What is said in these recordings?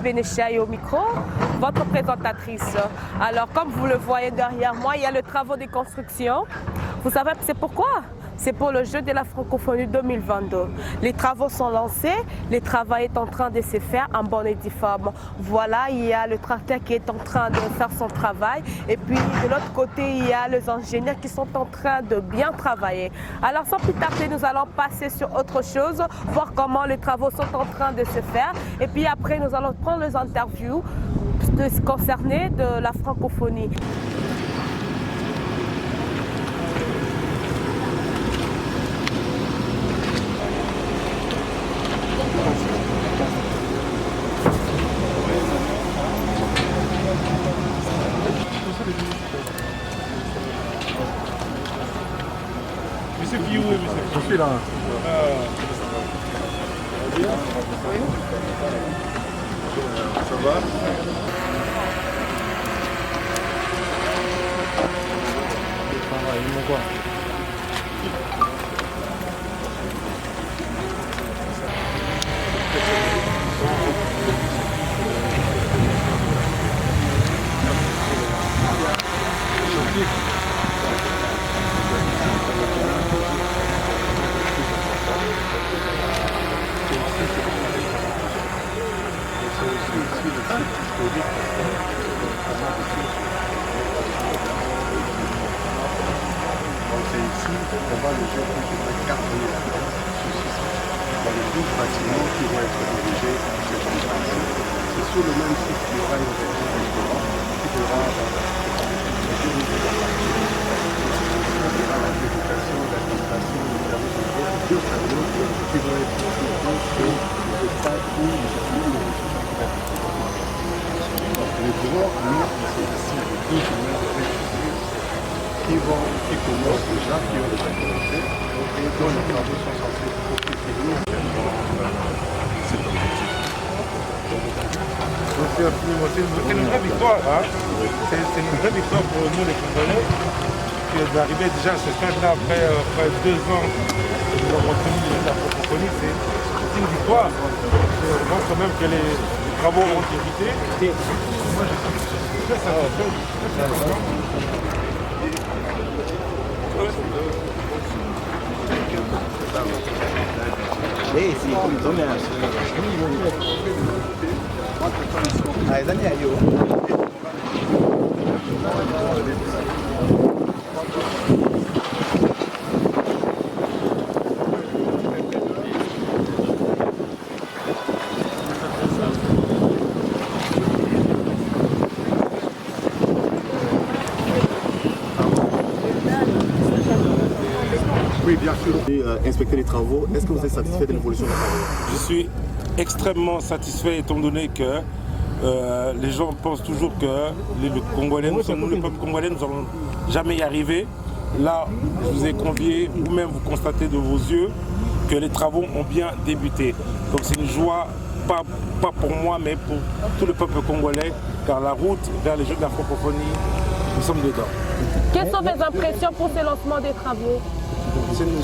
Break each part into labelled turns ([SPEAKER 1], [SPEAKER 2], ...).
[SPEAKER 1] Vénéchia au micro, votre présentatrice. Alors, comme vous le voyez derrière moi, il y a le travaux de construction. Vous savez, c'est pourquoi? C'est pour le jeu de la francophonie 2022. Les travaux sont lancés, le travail est en train de se faire en bonne et due forme. Voilà, il y a le tracteur qui est en train de faire son travail. Et puis, de l'autre côté, il y a les ingénieurs qui sont en train de bien travailler. Alors, sans plus tarder, nous allons passer sur autre chose, voir comment les travaux sont en train de se faire. Et puis après, nous allons prendre les interviews concernées de la francophonie.
[SPEAKER 2] Monsieur Guillaume, monsieur.
[SPEAKER 3] Je suis là.
[SPEAKER 2] Ça va?
[SPEAKER 3] C'est ici qu'on va loger plus de 4 000 dans les 12 bâtiments qui vont être dirigés par cette entreprise. C'est sur le même site qu'il y aura une restaurant qui devra la l'éducation, l'administration, les services de deux tableaux qui vont être dans le stade où nous avons le les bureaux, c'est ici les 12 mètres qui commencent déjà, qui ont déjà commencé, et dont les travaux sont censés finir cet objectif.
[SPEAKER 2] Merci infiniment. C'est une vraie victoire. Hein? C'est une vraie victoire pour nous les Congolais d'arriver déjà à ce stade-là après 2 ans que nous avons tenu la francophonie. C'est une victoire. On voit quand même que les travaux ont débuté. Moi, je suis très satisfait.
[SPEAKER 4] Sì, come torniamo. Daniel,
[SPEAKER 3] Oui, bien sûr. Inspecter les travaux, est-ce que vous êtes satisfait de l'évolution des travaux?
[SPEAKER 2] Je suis extrêmement satisfait étant donné que les gens pensent toujours que les Congolais, nous le peuple congolais, nous n'allons jamais y arriver. Là, je vous ai convié, vous-même vous constatez de vos yeux que les travaux ont bien débuté. Donc c'est une joie, pas pour moi, mais pour tout le peuple congolais, car la route vers les Jeux de la francophonie, nous sommes dedans.
[SPEAKER 1] Quelles sont vos impressions pour ce lancement des travaux?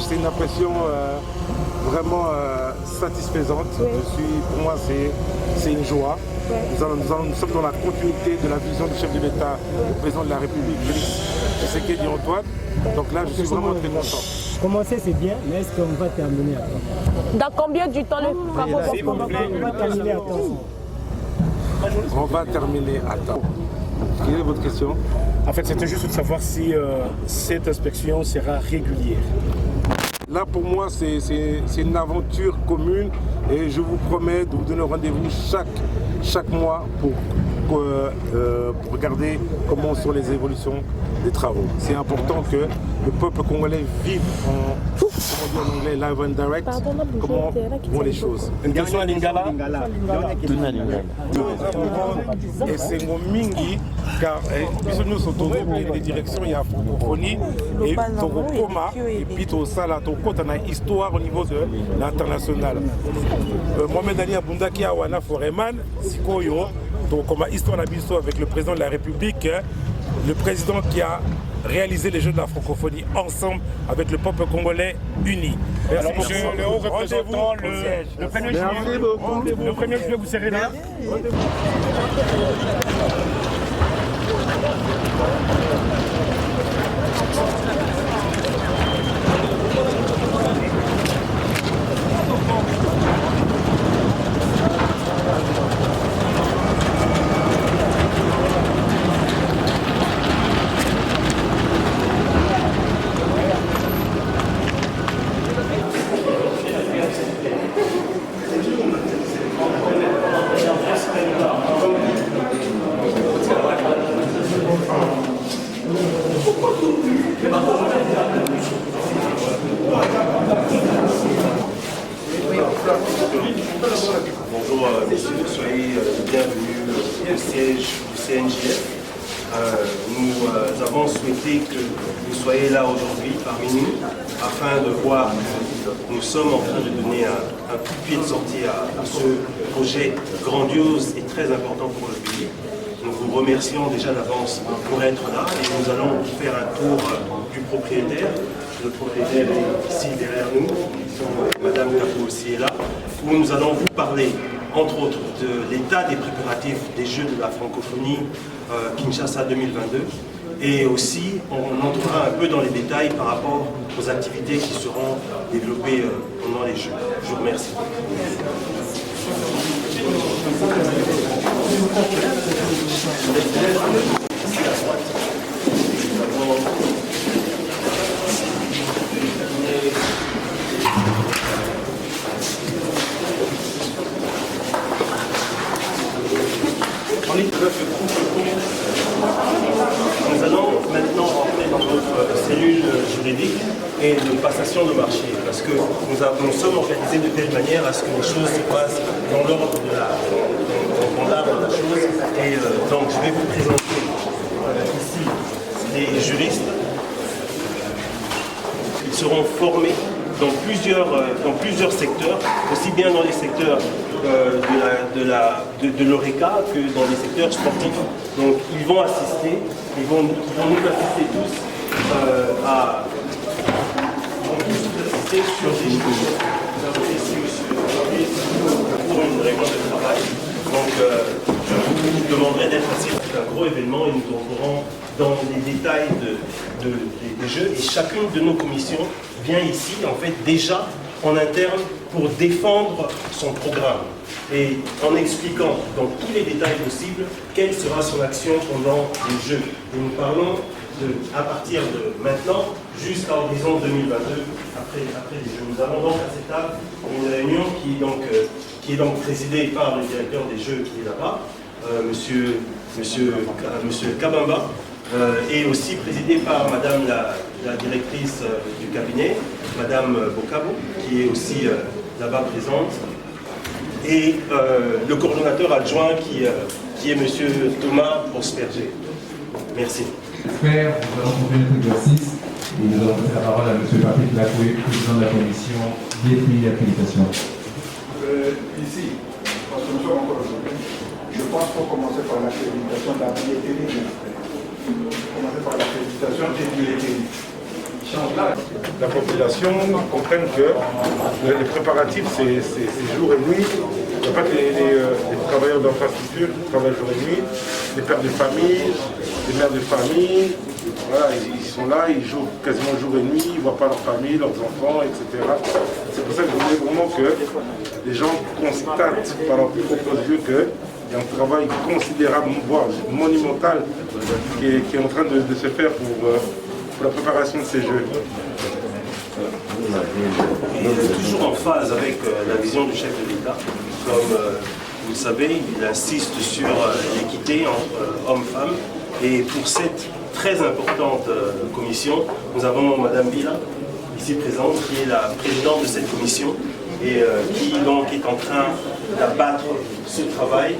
[SPEAKER 2] C'est une impression vraiment satisfaisante.
[SPEAKER 1] Oui.
[SPEAKER 2] Pour moi, c'est une joie. Oui. Nous sommes dans la continuité de la vision du chef de l'État, le président de la République, Félix Tshisekedi Antoine. Donc là, je suis vraiment très content.
[SPEAKER 5] Commencer, c'est bien, mais est-ce qu'on va terminer à temps?
[SPEAKER 1] Dans combien de temps les travaux vont commencer?
[SPEAKER 5] On va terminer à temps.
[SPEAKER 2] On va terminer à temps. Quelle est votre question?
[SPEAKER 6] En fait, c'était juste de savoir si cette inspection sera régulière.
[SPEAKER 2] Là, pour moi, c'est une aventure commune et je vous promets de vous donner rendez-vous chaque mois pour regarder comment sont les évolutions des travaux. C'est important que le peuple congolais vive comment on dit en anglais, live and direct, comment vont les choses.
[SPEAKER 6] Une question à Lingala.
[SPEAKER 2] Et c'est mingi car nous sommes les directions, il y a francophonie et Torokoma et puis Tosala, Tokota na histoire au niveau de l'international. Mohamed Ali Abundaki Awana Foreman, Sikoyo, Tokoma histoire d'habitation avec le président de la République, le président qui a réaliser les Jeux de la francophonie ensemble avec le peuple congolais uni. Merci
[SPEAKER 6] Alors, monsieur le haut représentant, le 1er juillet, vous serez là.
[SPEAKER 4] Bonjour messieurs, soyez bienvenus au siège du CNJF. Nous avons souhaité que vous soyez là aujourd'hui parmi nous afin de voir que nous sommes en train de donner un coup de pied de sortie à ce projet grandiose et très important pour le pays. Nous vous remercions déjà d'avance pour être là et nous allons faire un tour du propriétaire. Le propriétaire est ici derrière nous, Madame Capou aussi est là, où nous allons vous parler, entre autres, de l'état des préparatifs des Jeux de la francophonie Kinshasa 2022. Et aussi, on entrera un peu dans les détails par rapport aux activités qui seront développées pendant les Jeux. Je vous remercie. Nous allons maintenant rentrer dans notre cellule juridique et de passation de marché parce que nous sommes organisés de telle manière à ce que les choses se passent dans l'ordre de la chose. Et donc je vais vous présenter ici les juristes. Ils seront formés dans plusieurs secteurs, aussi bien dans les secteurs de l'ORECA que dans les secteurs sportifs. Donc ils vont assister, ils vont nous assister tous sur des choses. Pour une réunion de travail. Donc je vous demanderai d'être assis, c'est un gros événement et nous entrerons dans les détails des jeux et chacune de nos commissions vient ici en fait déjà en interne pour défendre son programme et en expliquant dans tous les détails possibles quelle sera son action pendant les Jeux. Et nous parlons à partir de maintenant jusqu'à l'horizon 2022 après les Jeux. Nous avons donc à cette table une réunion qui est donc présidée par le directeur des Jeux qui est là-bas, monsieur Kabamba, et aussi présidée par Madame la directrice du cabinet, Madame Bokabo, qui est aussi là-bas présente, et le coordonnateur adjoint qui est Monsieur Thomas Prosperger. Merci.
[SPEAKER 7] J'espère, nous allons continuer notre exercice et nous allons passer la parole à Monsieur Patrick Lacoué, président de la commission d'études et accréditation.
[SPEAKER 3] Ici, parce que nous sommes encore aujourd'hui, je pense qu'il faut commencer par l'accréditation de la billetterie. Commencer par l'accréditation des billets.
[SPEAKER 2] La population comprenne que les préparatifs, c'est jour et nuit. Il n'y a pas que les travailleurs d'infrastructure qui travaillent jour et nuit, les pères de famille, les mères de famille. Voilà, ils sont là, ils jouent quasiment jour et nuit, ils ne voient pas leur famille, leurs enfants, etc. C'est pour ça que je voulais vraiment que les gens constatent par leurs plus propres yeux qu'il y a un travail considérable, voire monumental, qui est en train de se faire pour la préparation de ces Jeux.
[SPEAKER 4] Il est toujours en phase avec la vision du chef de l'État. Comme vous le savez, il insiste sur l'équité entre hommes-femmes. Et pour cette très importante commission, nous avons Madame Bila, ici présente, qui est la présidente de cette commission et qui donc est en train d'abattre ce travail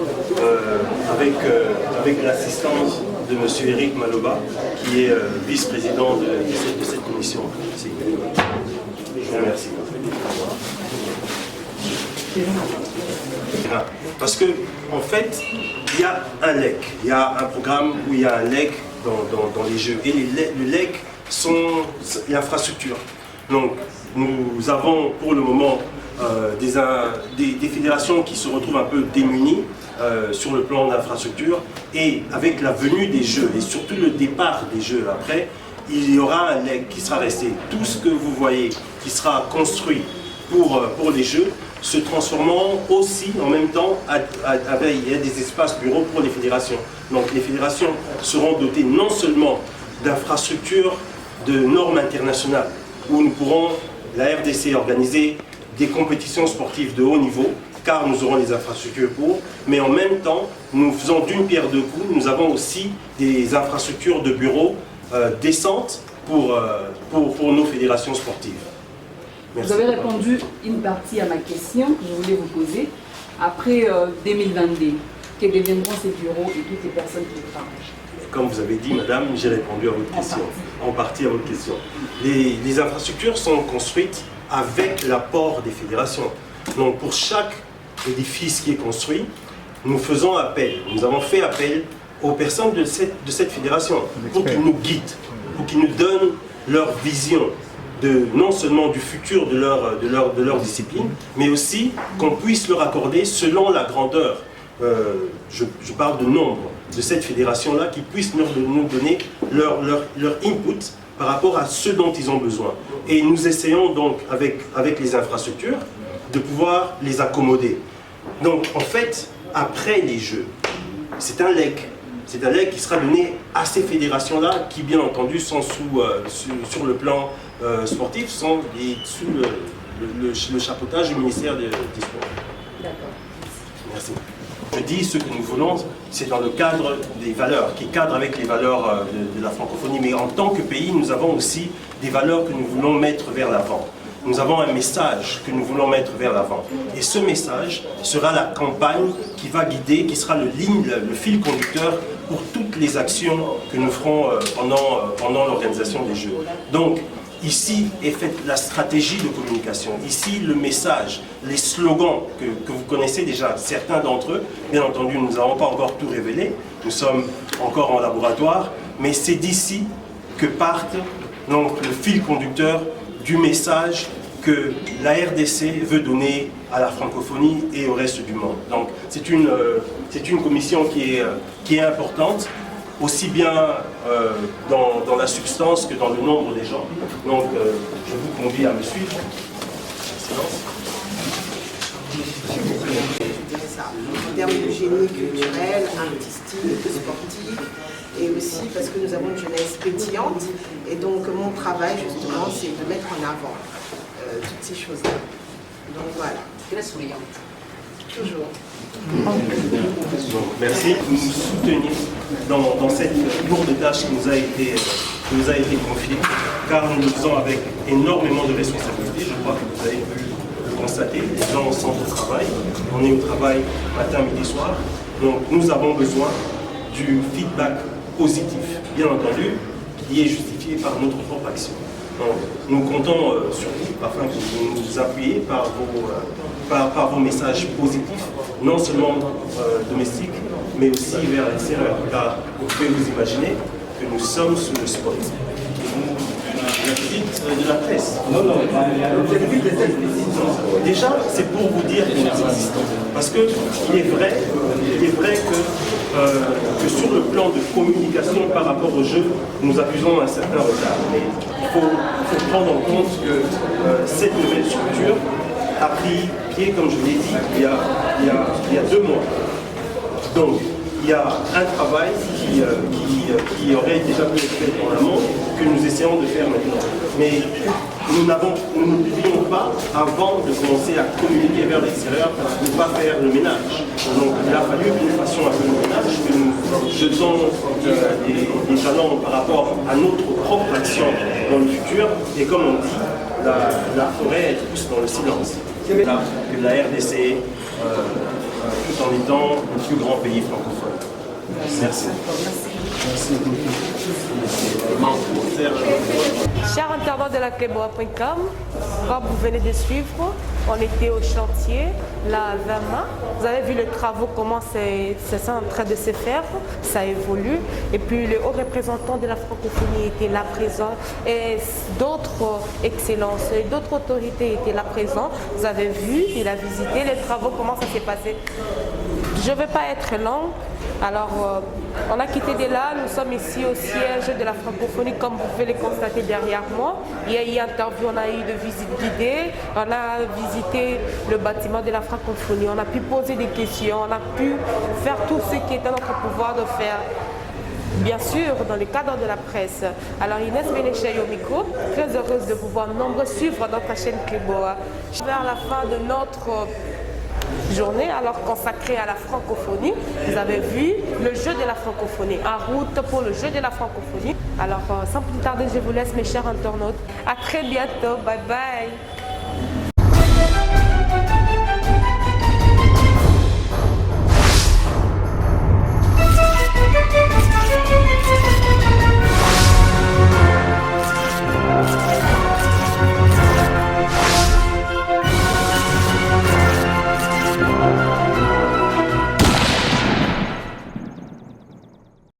[SPEAKER 4] avec l'assistance de M. Eric Maloba, qui est vice-président de cette commission. Je vous remercie. Parce que, en fait, il y a un LEC, il y a un programme où il y a un LEC dans les jeux. Et les legs sont l'infrastructure. Donc nous avons pour le moment des fédérations qui se retrouvent un peu démunies sur le plan d'infrastructure, et avec la venue des jeux et surtout le départ des jeux après, il y aura un leg qui sera resté. Tout ce que vous voyez qui sera construit pour les jeux se transformant aussi en même temps il y a des espaces bureaux pour les fédérations. Donc les fédérations seront dotées non seulement d'infrastructures de normes internationales, où nous pourrons, la RDC, organiser des compétitions sportives de haut niveau, car nous aurons les infrastructures pour, mais en même temps, nous faisons d'une pierre deux coups, nous avons aussi des infrastructures de bureaux décentes pour nos fédérations sportives. Merci.
[SPEAKER 8] Vous avez répondu une partie à ma question que je voulais vous poser. Après 2022, que deviendront ces bureaux et toutes les personnes qui travaillent?
[SPEAKER 4] Comme vous avez dit, madame, j'ai répondu à votre question, en partie à votre question. Les infrastructures sont construites avec l'apport des fédérations. Donc pour chaque édifice qui est construit, nous faisons appel, nous avons fait appel aux personnes de cette fédération pour qu'ils nous guident, pour qu'ils nous donnent leur vision, non seulement du futur de leur discipline, mais aussi qu'on puisse leur accorder selon la grandeur. Je parle de nombre de cette fédération-là, qui puissent nous donner leur input par rapport à ce dont ils ont besoin. Et nous essayons donc, avec les infrastructures, de pouvoir les accommoder. Donc en fait, après les Jeux, c'est un leg. C'est un leg qui sera donné à ces fédérations-là, qui bien entendu sont sur le plan sportif, sont sous le chapeautage du ministère des Sports.
[SPEAKER 8] D'accord.
[SPEAKER 4] Merci. Je dis ce que nous voulons, c'est dans le cadre des valeurs, qui cadre avec les valeurs de la francophonie. Mais en tant que pays, nous avons aussi des valeurs que nous voulons mettre vers l'avant. Nous avons un message que nous voulons mettre vers l'avant. Et ce message sera la campagne qui va guider, qui sera le fil conducteur pour toutes les actions que nous ferons pendant l'organisation des Jeux. Donc, ici est faite la stratégie de communication. Ici, le message, les slogans que vous connaissez déjà, certains d'entre eux. Bien entendu, nous n'avons pas encore tout révélé. Nous sommes encore en laboratoire. Mais c'est d'ici que parte donc, le fil conducteur du message que la RDC veut donner à la francophonie et au reste du monde. Donc c'est une commission qui est importante, aussi bien dans la substance que dans le nombre des gens. Donc je vous convie à me suivre. Silence.
[SPEAKER 9] En termes de génie culturel, artistique, sportif, et aussi parce que nous avons une jeunesse pétillante. Et donc mon travail justement, c'est de mettre en avant toutes ces choses-là. Donc voilà.
[SPEAKER 8] Très souriante.
[SPEAKER 9] Toujours.
[SPEAKER 4] Merci. Vous nous soutenez dans cette lourde tâche qui nous a été confiée, car nous le faisons avec énormément de responsabilités. Je crois que vous avez pu le constater. Les gens sont au travail. On est au travail matin, midi, soir. Donc nous avons besoin du feedback positif, bien entendu, qui est justifié par notre propre action. Donc, nous comptons sur vous afin que vous nous appuyiez par vos messages positifs, non seulement domestiques, mais aussi vers l'extérieur. Car vous pouvez vous imaginer que nous sommes sous le spot. La visite de la presse. Déjà, c'est pour vous dire que nous existons. Parce qu'il est vrai que sur le plan de communication par rapport au jeu, nous accusons un certain retard. Mais il faut prendre en compte que cette nouvelle structure a pris pied, comme je l'ai dit, il y a 2 mois. Donc, il y a un travail qui aurait déjà pu être fait en amont, que nous essayons de faire maintenant. Mais nous ne pouvions pas, avant de commencer à communiquer vers l'extérieur, ne pas faire le ménage. Donc il a fallu que nous fassions un peu le ménage, que nous jetons des jalons par rapport à notre propre action dans le futur. Et comme on dit, la forêt est plus dans le silence. C'est là que la RDC, tout en étant le plus grand pays francophone. Merci. Merci beaucoup. C'est vraiment pour faire
[SPEAKER 1] Chers internautes de la Cléboa.com, comme vous venez de suivre, on était au chantier, là à Verma. Vous avez vu les travaux, comment c'est en train de se faire, ça évolue. Et puis le haut représentant de la francophonie était là présent et d'autres excellences et d'autres autorités étaient là présents. Vous avez vu, il a visité les travaux, comment ça s'est passé. Je ne vais pas être longue. Alors, on a quitté de là, nous sommes ici au siège de la francophonie, comme vous pouvez le constater derrière moi. Il y a eu interview, on a eu de visite guidée, on a visité le bâtiment de la francophonie, on a pu poser des questions, on a pu faire tout ce qui est à notre pouvoir de faire. Bien sûr, dans le cadre de la presse. Alors Inès Bénéchet au micro, très heureuse de vous voir nombreux suivre notre chaîne Cléboa. Vers la fin de notre journée alors consacrée à la francophonie. Vous avez vu le jeu de la francophonie, en route pour le jeu de la francophonie. Alors sans plus tarder, je vous laisse mes chers internautes. À très bientôt, bye bye.